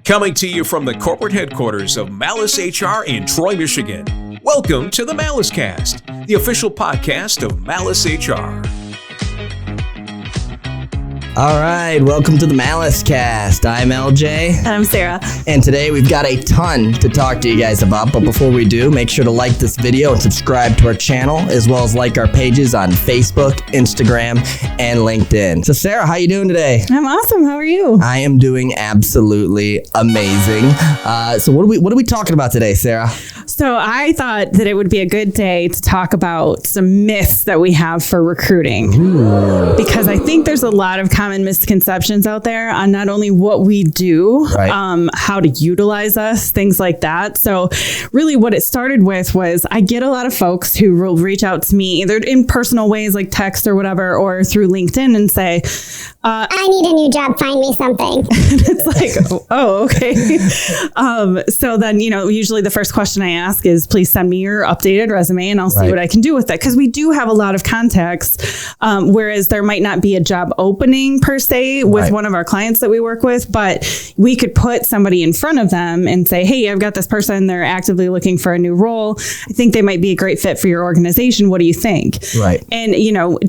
Coming to you from the corporate headquarters of Malace HR in Troy, Michigan. Welcome to the Malace Cast, the official podcast of Malace HR. All right, welcome to the Malace Cast. I'm LJ. And I'm Sarah. And today we've got a ton to talk to you guys about. But before we do, make sure to like this video and subscribe to our channel, as well as like our pages on Facebook, Instagram, and LinkedIn. So Sarah, how you doing today? I'm awesome. How are you? I am doing absolutely amazing. So what are we talking about today, Sarah? So I thought that it would be a good day to talk about some myths that we have for recruiting. Ooh. Because I think there's a lot of common misconceptions out there on not only what we do, right, how to utilize us, things like that. So really what it started with was I get a lot of folks who will reach out to me either in personal ways like text or whatever, or through LinkedIn and say, I need a new job, find me something. It's like, oh, okay. So then, usually the first question I ask is, please send me your updated resume and I'll see what I can do with it. Because we do have a lot of contacts, whereas there might not be a job opening per se with one of our clients that we work with, but we could put somebody in front of them and say, hey, I've got this person, they're actively looking for a new role. I think they might be a great fit for your organization. What do you think? Right. And,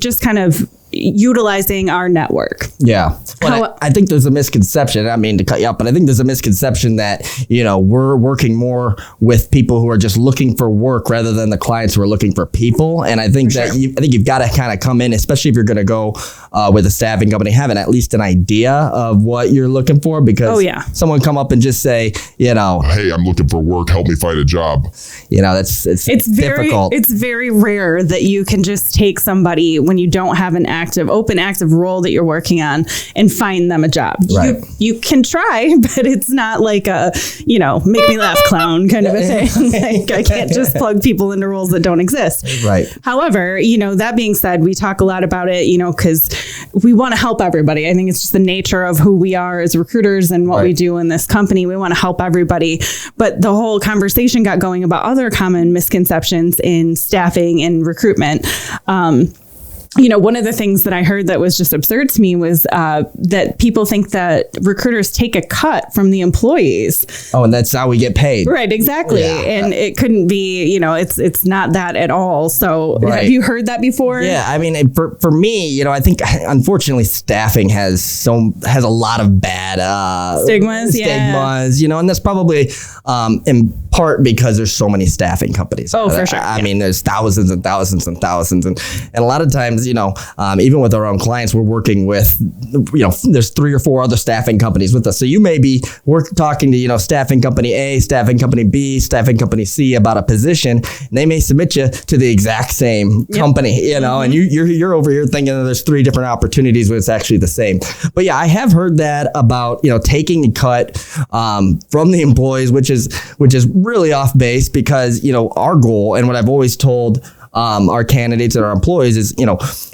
just kind of utilizing our network. Yeah. Well, I think there's a misconception. I mean to cut you up, but I think there's a misconception that, we're working more with people who are just looking for work rather than the clients who are looking for people. And I think that you've got to kind of come in, especially if you're going to go with a staffing company, having at least an idea of what you're looking for, because someone come up and just say, hey, I'm looking for work. Help me find a job. It's difficult. It's very rare that you can just take somebody when you don't have an active role that you're working on and find them a job. Right. You can try, but it's not like a, make me laugh clown kind of a thing. Like I can't just plug people into roles that don't exist. Right. However, that being said, we talk a lot about it, because we want to help everybody. I think it's just the nature of who we are as recruiters and what we do in this company. We want to help everybody. But the whole conversation got going about other common misconceptions in staffing and recruitment. One of the things that I heard that was just absurd to me was that people think that recruiters take a cut from the employees. Oh, and that's how we get paid. Right, exactly. Yeah. And it couldn't be, it's not that at all. So have you heard that before? Yeah, I mean, for me, I think unfortunately staffing has a lot of bad stigmas, and that's probably in part because there's so many staffing companies. Oh, for sure. I mean, there's thousands and thousands and thousands. And a lot of times, even with our own clients, we're working with, there's 3 or 4 other staffing companies with us. So you may be talking to, staffing company A, staffing company B, staffing company C about a position, and they may submit you to the exact same company, and you're over here thinking that there's 3 different opportunities when it's actually the same. But yeah, I have heard that about, taking a cut from the employees, which is really off base, because, our goal and what I've always told our candidates and our employees is,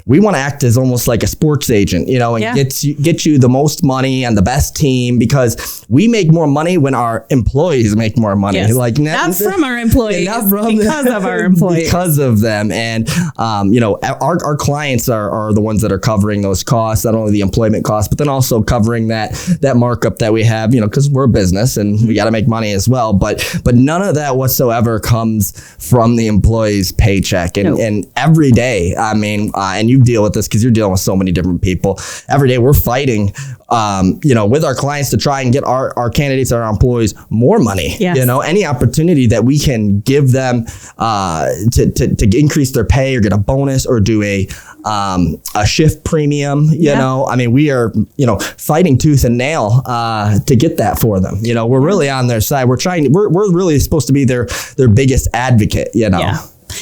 we want to act as almost like a sports agent, and get you the most money and the best team, because we make more money when our employees make more money. Yes. Like not from our employees, because of our employees, because of them. And our clients are the ones that are covering those costs, not only the employment costs, but then also covering that markup that we have, because we're a business and we got to make money as well. But none of that whatsoever comes from the employee's paycheck. And every day, and you deal with this because you're dealing with so many different people. Every day we're fighting, with our clients to try and get our candidates and our employees more money. Yes. Any opportunity that we can give them to increase their pay or get a bonus or do a shift premium. We are fighting tooth and nail to get that for them. We're really on their side. We're really supposed to be their biggest advocate.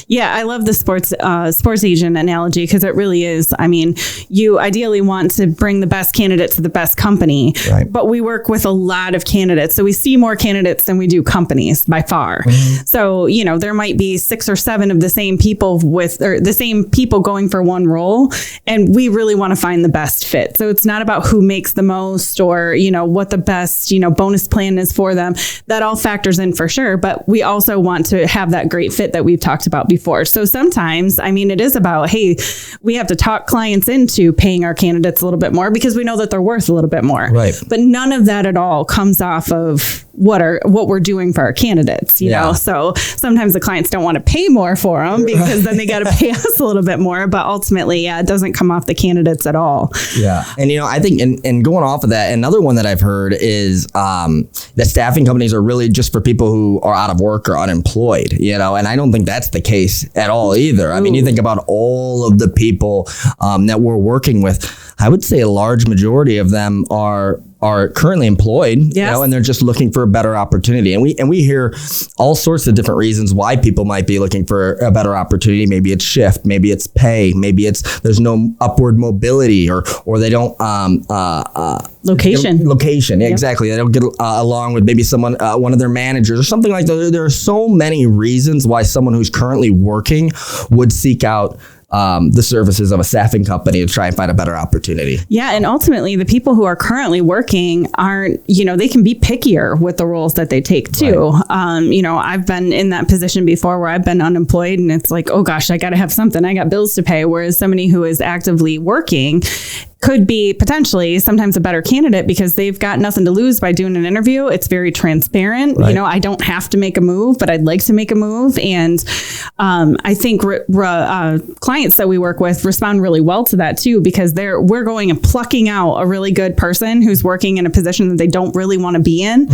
Yeah, I love the sports agent analogy, because it really is. I mean, you ideally want to bring the best candidate to the best company, but we work with a lot of candidates. So we see more candidates than we do companies by far. Mm-hmm. So, there might be 6 or 7 of the same people going for one role, and we really want to find the best fit. So it's not about who makes the most or, what the best, bonus plan is for them. That all factors in for sure. But we also want to have that great fit that we've talked about before. So sometimes, I mean, it is about, hey, we have to talk clients into paying our candidates a little bit more because we know that they're worth a little bit more. Right. But none of that at all comes off of what we're doing for our candidates, you know? So sometimes the clients don't want to pay more for them because then they got to pay us a little bit more. But ultimately, it doesn't come off the candidates at all. Yeah. And, I think, and going off of that, another one that I've heard is that staffing companies are really just for people who are out of work or unemployed, and I don't think that's the case at all either. I mean, you think about all of the people that we're working with, I would say a large majority of them are currently employed, and they're just looking for a better opportunity. And we hear all sorts of different reasons why people might be looking for a better opportunity. Maybe it's shift, maybe it's pay, maybe it's there's no upward mobility, or they don't location. Yeah, exactly. They don't get along with maybe someone, one of their managers or something like that. There are so many reasons why someone who's currently working would seek out the services of a staffing company to try and find a better opportunity. Yeah. And ultimately, the people who are currently working aren't, they can be pickier with the roles that they take too. Right. I've been in that position before where I've been unemployed and it's like, oh gosh, I got to have something. I got bills to pay. Whereas somebody who is actively working could be potentially sometimes a better candidate because they've got nothing to lose by doing an interview. It's very transparent. Right. I don't have to make a move, but I'd like to make a move. And I think clients that we work with respond really well to that too, because we're going and plucking out a really good person who's working in a position that they don't really want to be in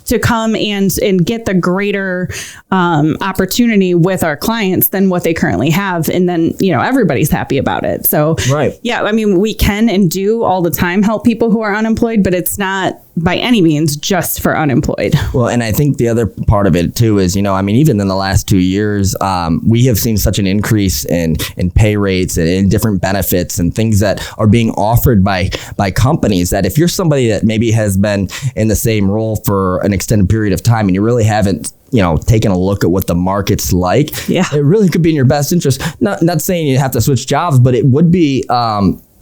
to come and get the greater opportunity with our clients than what they currently have. And then, everybody's happy about it. So, yeah, I mean, we can and do all the time help people who are unemployed, but it's not by any means just for unemployed. Well, and I think the other part of it too is, even in the last 2 years, we have seen such an increase in pay rates and in different benefits and things that are being offered by companies that if you're somebody that maybe has been in the same role for an extended period of time and you really haven't taking a look at what the market's like, it really could be in your best interest. Not saying you have to switch jobs, but it would be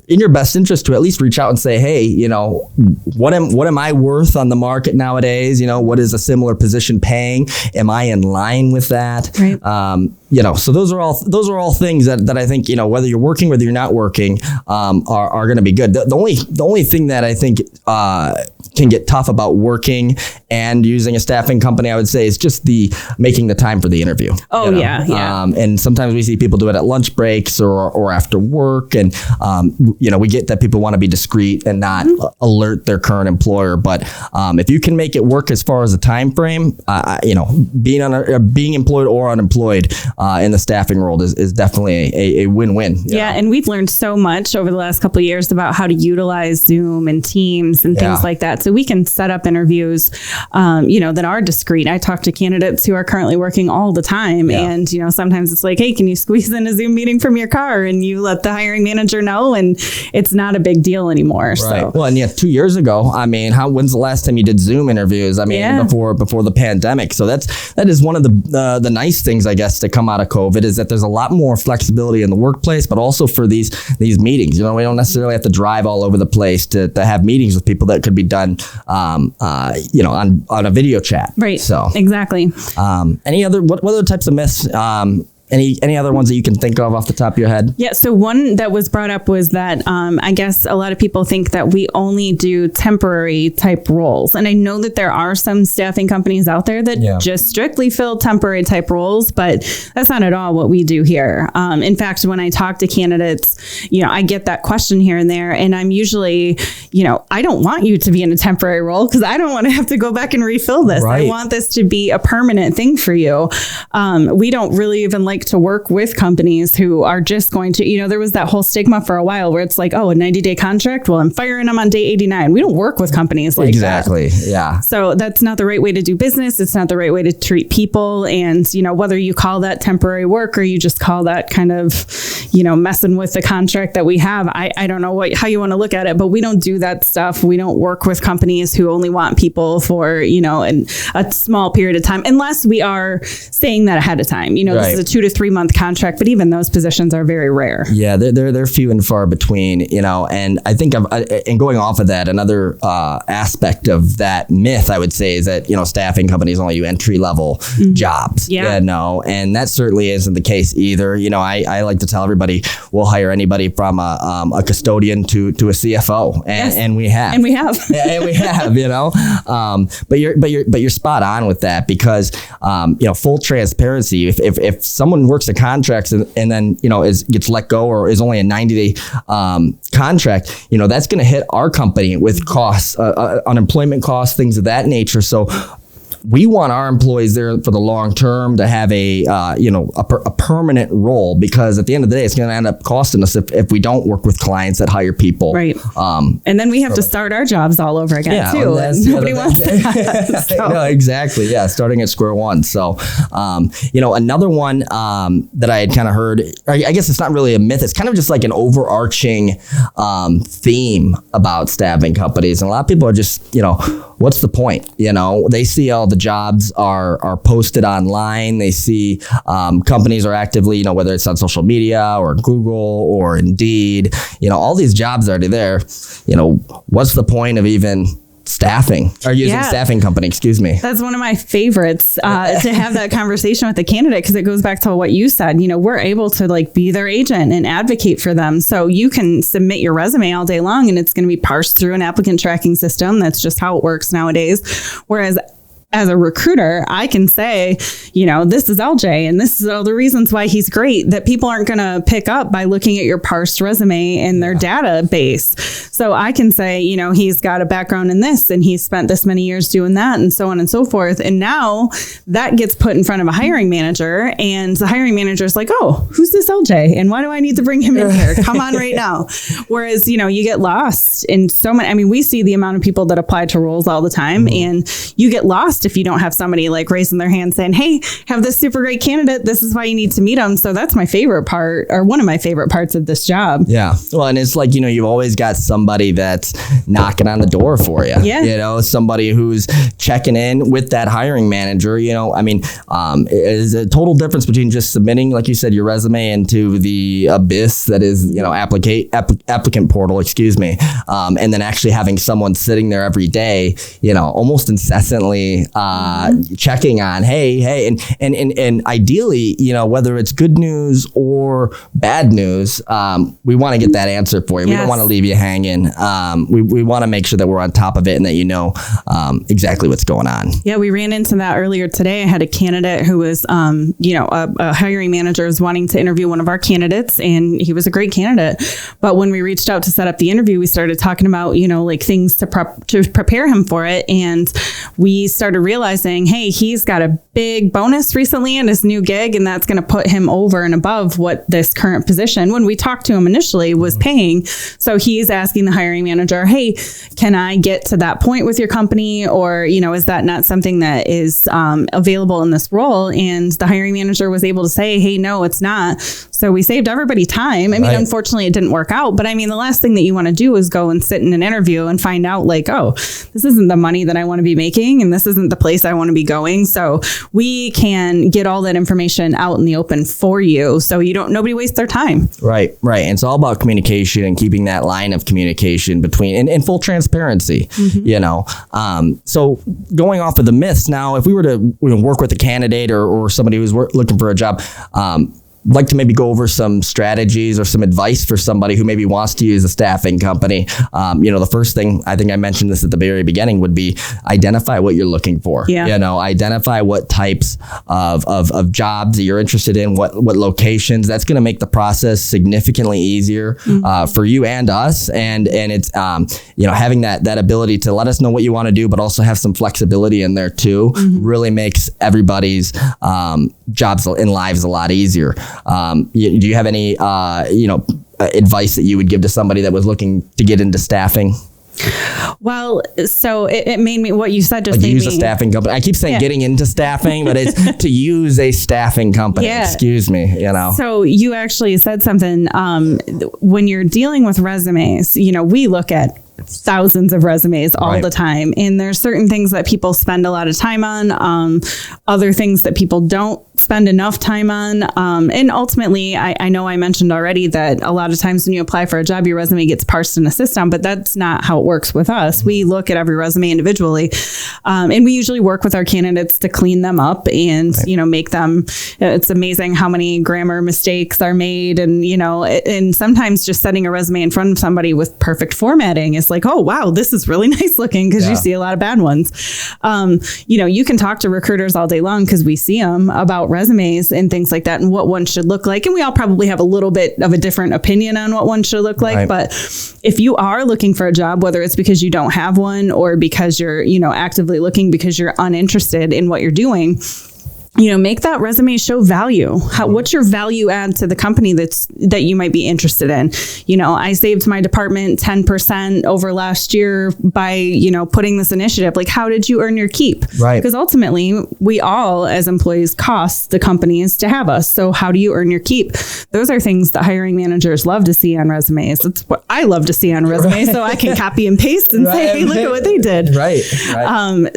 in your best interest to at least reach out and say, hey, what am I worth on the market nowadays? What is a similar position paying? Am I in line with that? Right. So those are all things that I think, whether you're working, whether you're not working, are going to be good. The only thing that I think can get tough about working and using a staffing company, I would say, is just making the time for the interview. Oh, yeah. And sometimes we see people do it at lunch breaks or after work. And, we get that people want to be discreet and not alert their current employer. But if you can make it work as far as a time frame, being employed or unemployed in the staffing world is definitely a win-win. Yeah. And we've learned so much over the last couple of years about how to utilize Zoom and Teams and things like that. So we can set up interviews, that are discreet. I talk to candidates who are currently working all the time. Yeah. And, sometimes it's like, hey, can you squeeze in a Zoom meeting from your car? And you let the hiring manager know, and it's not a big deal anymore. Right. So. Well, and 2 years ago, when's the last time you did Zoom interviews? Before the pandemic. So that is one of the nice things, I guess, to come out of COVID is that there's a lot more flexibility in the workplace, but also for these meetings. We don't necessarily have to drive all over the place to have meetings with people that could be done, on a video chat. Right. So exactly. What other types of myths? Any other ones that you can think of off the top of your head? Yeah. So one that was brought up was that I guess a lot of people think that we only do temporary type roles. And I know that there are some staffing companies out there that just strictly fill temporary type roles, but that's not at all what we do here. In fact, when I talk to candidates, I get that question here and there. And I'm usually, I don't want you to be in a temporary role because I don't want to have to go back and refill this. Right. I want this to be a permanent thing for you. We don't really even like to work with companies who are just going to, there was that whole stigma for a while where it's like, oh, a 90-day contract. Well, I'm firing them on day 89. We don't work with companies like that. Exactly. Yeah. So that's not the right way to do business. It's not the right way to treat people. And, whether you call that temporary work or you just call that kind of, messing with the contract that we have, I don't know how you want to look at it, but we don't do that stuff. We don't work with companies who only want people for, a small period of time, unless we are saying that ahead of time. This is a 2 to 3-month contract, but even those positions are very rare. Yeah, they're few and far between, and I think and going off of that, another aspect of that myth, I would say, is that, staffing companies only do entry-level jobs. Yeah. And that certainly isn't the case either. I like to tell everybody we'll hire anybody from a custodian to a CFO, and we have. And we have. And we have, but you're spot on with that, because, full transparency, if someone works a contract and then, gets let go or is only a 90-day contract, that's going to hit our company with costs, unemployment costs, things of that nature. So we want our employees there for the long term to have a permanent role, because at the end of the day, it's going to end up costing us if we don't work with clients that hire people. Right. And then we have to start our jobs all over again too. And nobody wants that. So. No, exactly. Yeah. Starting at square one. So, another one that I had kind of heard, I guess it's not really a myth. It's kind of just like an overarching theme about staffing companies. And a lot of people are just, what's the point? They see all the jobs are posted online. They see companies are actively, whether it's on social media or Google or Indeed, all these jobs are already there. What's the point of even staffing or using staffing company? Excuse me. That's one of my favorites, to have that conversation with the candidate, because it goes back to what you said. We're able to be their agent and advocate for them. So you can submit your resume all day long and it's going to be parsed through an applicant tracking system. That's just how it works nowadays. Whereas as a recruiter, I can say, this is LJ and this is all the reasons why he's great, that people aren't going to pick up by looking at your parsed resume in their database. So I can say, he's got a background in this and he's spent this many years doing that and so on and so forth. And now that gets put in front of a hiring manager, and the hiring manager is like, oh, who's this LJ? And why do I need to bring him in here? Come on right now. Whereas, you get lost in so many, we see the amount of people that apply to roles all the time, and you get lost if you don't have somebody raising their hand saying, hey, have this super great candidate. This is why you need to meet them. So that's my favorite part, or one of my favorite parts of this job. Yeah. Well, and it's like, you've always got somebody that's knocking on the door for you. Yeah. Somebody who's checking in with that hiring manager. Is a total difference between just submitting, like you said, your resume into the abyss that is, applicant portal, and then actually having someone sitting there every day, almost incessantly checking on, hey, and ideally, whether it's good news or bad news, we want to get that answer for you. We don't want to leave you hanging. We want to make sure that we're on top of it and that exactly what's going on. Yeah, we ran into that earlier today. I had a candidate who was, a hiring manager was wanting to interview one of our candidates, and he was a great candidate. But when we reached out to set up the interview, we started talking about, things to prepare him for it. And we started realizing, hey, he's got a big bonus recently in his new gig, and that's going to put him over and above what this current position, when we talked to him initially, was paying. So he's asking the hiring manager, hey, can I get to that point with your company? Or, is that not something that is available in this role? And the hiring manager was able to say, hey, no, it's not. So we saved everybody time. Unfortunately, it didn't work out. But the last thing that you want to do is go and sit in an interview and find out oh, this isn't the money that I want to be making, and this isn't the place I want to be going. So we can get all that information out in the open for you, so nobody wastes their time. Right. And it's all about communication and keeping that line of communication between and full transparency. So going off of the myths now, if we were to work with a candidate or somebody who's looking for a job, like to maybe go over some strategies or some advice for somebody who maybe wants to use a staffing company. The first thing, I think I mentioned this at the very beginning, would be identify what you're looking for. Identify what types of jobs that you're interested in, what locations. That's going to make the process significantly easier for you and us. And it's having that ability to let us know what you want to do, but also have some flexibility in there too, really makes everybody's jobs and lives a lot easier. Do you have any, advice that you would give to somebody that was looking to get into staffing? Well, so it made me, what you said just made me... use a staffing company. I keep saying getting into staffing, but it's to use a staffing company. Excuse me, So you actually said something, when you're dealing with resumes, we look at thousands of resumes all the time. And there's certain things that people spend a lot of time on, other things that people don't spend enough time on. And ultimately, I know I mentioned already that a lot of times when you apply for a job, your resume gets parsed in a system, but that's not how it works with us. We look at every resume individually, and we usually work with our candidates to clean them up and, make them, it's amazing how many grammar mistakes are made. And, and sometimes just setting a resume in front of somebody with perfect formatting is like, oh, wow, this is really nice looking, because you see a lot of bad ones. You can talk to recruiters all day long because we see them about resumes and things like that and what one should look like. And we all probably have a little bit of a different opinion on what one should look like. Right. But if you are looking for a job, whether it's because you don't have one or because you're, actively looking because you're uninterested in what you're doing, make that resume show value. What's your value add to the company that you might be interested in? I saved my department 10% over last year by, putting this initiative. Like, how did you earn your keep? Right. Because ultimately, we all as employees cost the companies to have us. So how do you earn your keep? Those are things that hiring managers love to see on resumes. It's what I love to see on resumes. So I can copy and paste and say, hey, look at what they did. Right.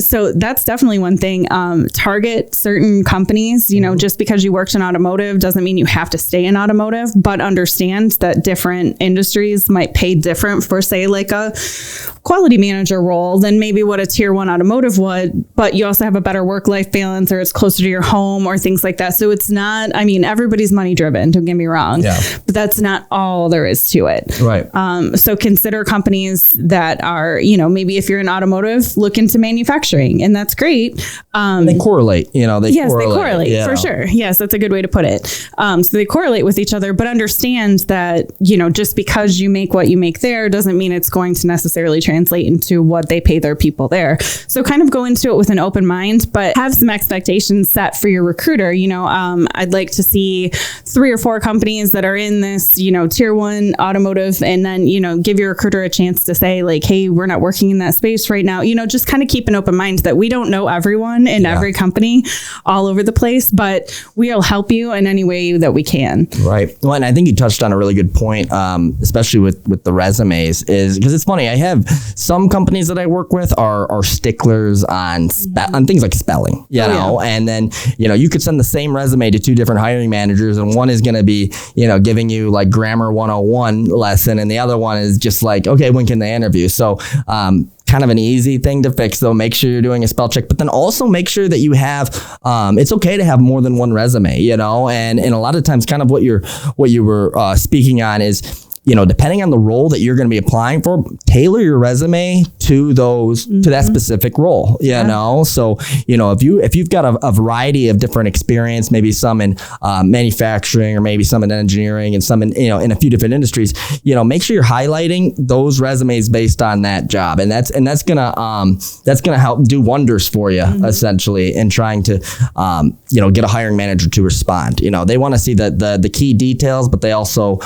So that's definitely one thing. Target certain companies, just because you worked in automotive doesn't mean you have to stay in automotive, but understand that different industries might pay different for, say, like a quality manager role than maybe what a tier 1 automotive would, but you also have a better work-life balance, or it's closer to your home or things like that. So it's not, everybody's money driven, don't get me wrong, but that's not all there is to it. Right. So consider companies that are, maybe if you're in automotive, look into manufacturing, and that's great. They correlate, they correlate for sure. Yes, that's a good way to put it. So they correlate with each other, but understand that, just because you make what you make there doesn't mean it's going to necessarily translate into what they pay their people there. So kind of go into it with an open mind, but have some expectations set for your recruiter. I'd like to see 3 or 4 companies that are in this, tier 1 automotive, and then, give your recruiter a chance to say like, hey, we're not working in that space right now. Just kind of keep an open mind that we don't know everyone in every company all over the place, but we'll help you in any way that we can. Right. Well, and I think you touched on a really good point, especially with the resumes, is because it's funny. I have some companies that I work with are sticklers on things like spelling, and then, you could send the same resume to 2 different hiring managers, and one is going to be, giving you like grammar 101 lesson, and the other one is just like, okay, when can they interview? So, kind of an easy thing to fix, though. Make sure you're doing a spell check, but then also make sure that you have, it's okay to have more than one resume, and a lot of times kind of what you were speaking on is, depending on the role that you're going to be applying for, tailor your resume to that specific role, So, if you've got a variety of different experience, maybe some in manufacturing, or maybe some in engineering, and some in a few different industries, make sure you're highlighting those resumes based on that job. And that's going to help do wonders for you, essentially, in trying to, get a hiring manager to respond. They want to see the key details, but they also,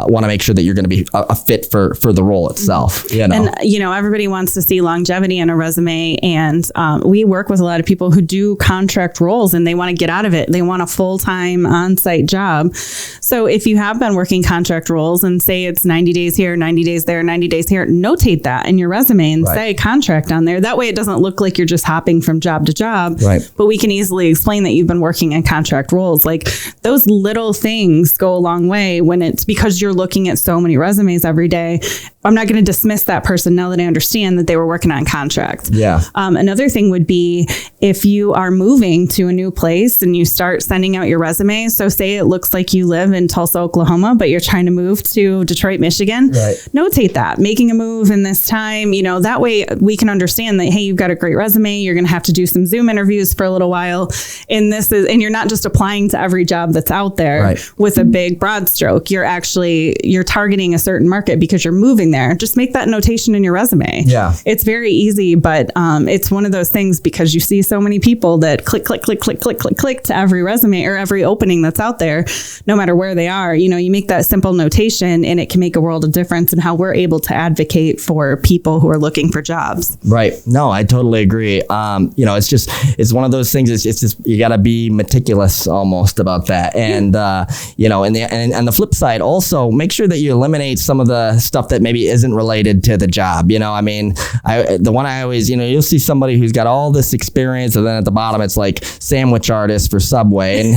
want to make sure that you're going to be a fit for the role itself. And everybody wants to see longevity in a resume, and we work with a lot of people who do contract roles, and they want to get out of it. They want a full-time on-site job. So if you have been working contract roles, and say it's 90 days here, 90 days there, 90 days here, notate that in your resume and say contract on there. That way it doesn't look like you're just hopping from job to job, but we can easily explain that you've been working in contract roles. Like, those little things go a long way when it's because you're looking at so many resumes every day. I'm not going to dismiss that person now that I understand that they were working on contracts. Another thing would be if you are moving to a new place and you start sending out your resume. So say it looks like you live in Tulsa, Oklahoma, but you're trying to move to Detroit, Michigan. Notate that. Making a move in this time, that way we can understand that, hey, you've got a great resume. You're going to have to do some Zoom interviews for a little while. And you're not just applying to every job that's out there with a big broad stroke. You're targeting a certain market because you're moving there. Just make that notation in your resume. It's very easy, but it's one of those things because you see so many people that click to every resume or every opening that's out there, no matter where they are. You make that simple notation, and it can make a world of difference in how we're able to advocate for people who are looking for jobs. Right. No, I totally agree. It's one of those things. It's just, you got to be meticulous almost about that. And, and the flip side, also make sure that you eliminate some of the stuff that maybe isn't related to the job. I mean, the one I always, you'll see somebody who's got all this experience, and then at the bottom it's like sandwich artist for Subway, and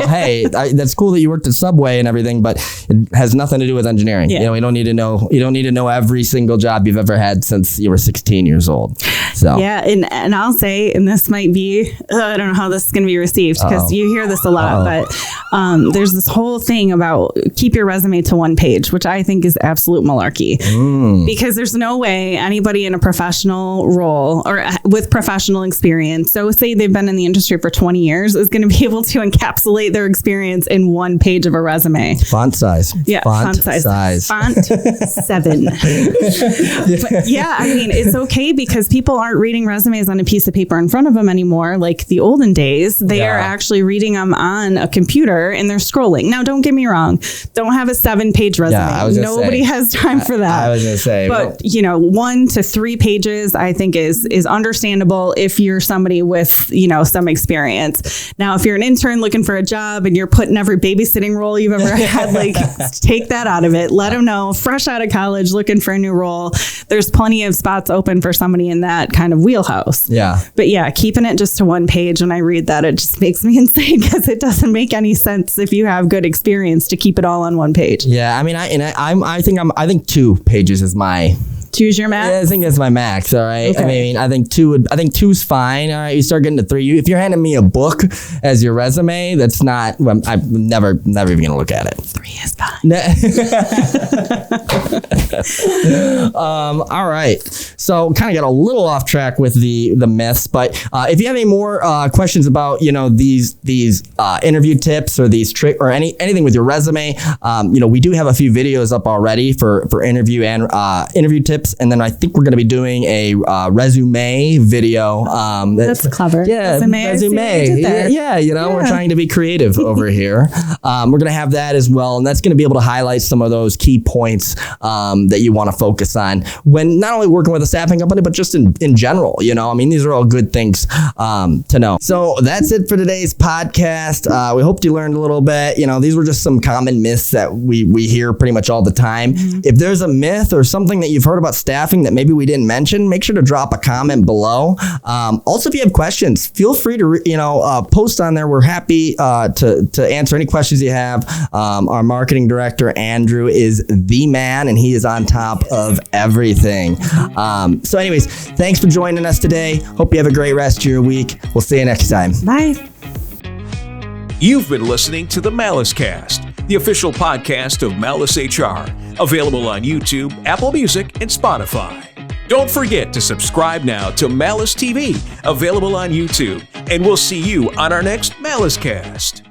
hey, that's cool that you worked at Subway and everything, but it has nothing to do with engineering. You don't need to know. You don't need to know every single job you've ever had since you were 16 years old. So yeah, and I'll say, and this might be, I don't know how this is going to be received because you hear this a lot, but there's this whole thing about keep your resume to one page, which I think is absolute malarkey, because there's no way anybody in a professional role or with professional experience, so say they've been in the industry for 20 years, is going to be able to encapsulate their experience in one page of a resume. Font size. Yeah, font size. Font 7. But yeah, I mean, it's okay because people aren't reading resumes on a piece of paper in front of them anymore like the olden days. They are actually reading them on a computer and they're scrolling. Now, don't get me wrong. Don't have a 7-page resume. Nobody has time for that. I was going to say. But, 1 to 3 pages, I think is understandable if you're somebody with, some experience. Now, if you're an intern looking for a job and you're putting every babysitting role you've ever had, like, take that out of it. Let them know, fresh out of college, looking for a new role. There's plenty of spots open for somebody in that kind of wheelhouse. Yeah. But yeah, keeping it just to one page, when I read that, it just makes me insane because it doesn't make any sense if you have good experience to keep it all on one page. Yeah, I mean, I think 2 pages is my. Choose your max? Yeah, I think that's my max. All right. Okay. I mean, I think 2's fine. All right. You start getting to 3. If you're handing me a book as your resume, that's not. I'm never even gonna look at it. 3 is fine. All right. So kind of got a little off track with the myths, but if you have any more questions about these interview tips or these trick or anything with your resume, we do have a few videos up already for interview and interview tips. And then I think we're going to be doing a resume video. That's clever. Yeah, resume. Yeah, we're trying to be creative over here. We're going to have that as well. And that's going to be able to highlight some of those key points that you want to focus on when not only working with a staffing company, but just in general. I mean, these are all good things to know. So that's it for today's podcast. We hope you learned a little bit. These were just some common myths that we hear pretty much all the time. If there's a myth or something that you've heard about staffing that maybe we didn't mention, make sure to drop a comment below. Also, if you have questions, feel free to post on there. We're happy to answer any questions you have. Our marketing director Andrew is the man, and he is on top of everything. So anyways, thanks for joining us today. Hope you have a great rest of your week. We'll see you next time. Bye. You've been listening to the Malace Cast, the official podcast of Malace HR, available on YouTube, Apple Music, and Spotify. Don't forget to subscribe now to Malace TV, available on YouTube, and we'll see you on our next Malace Cast.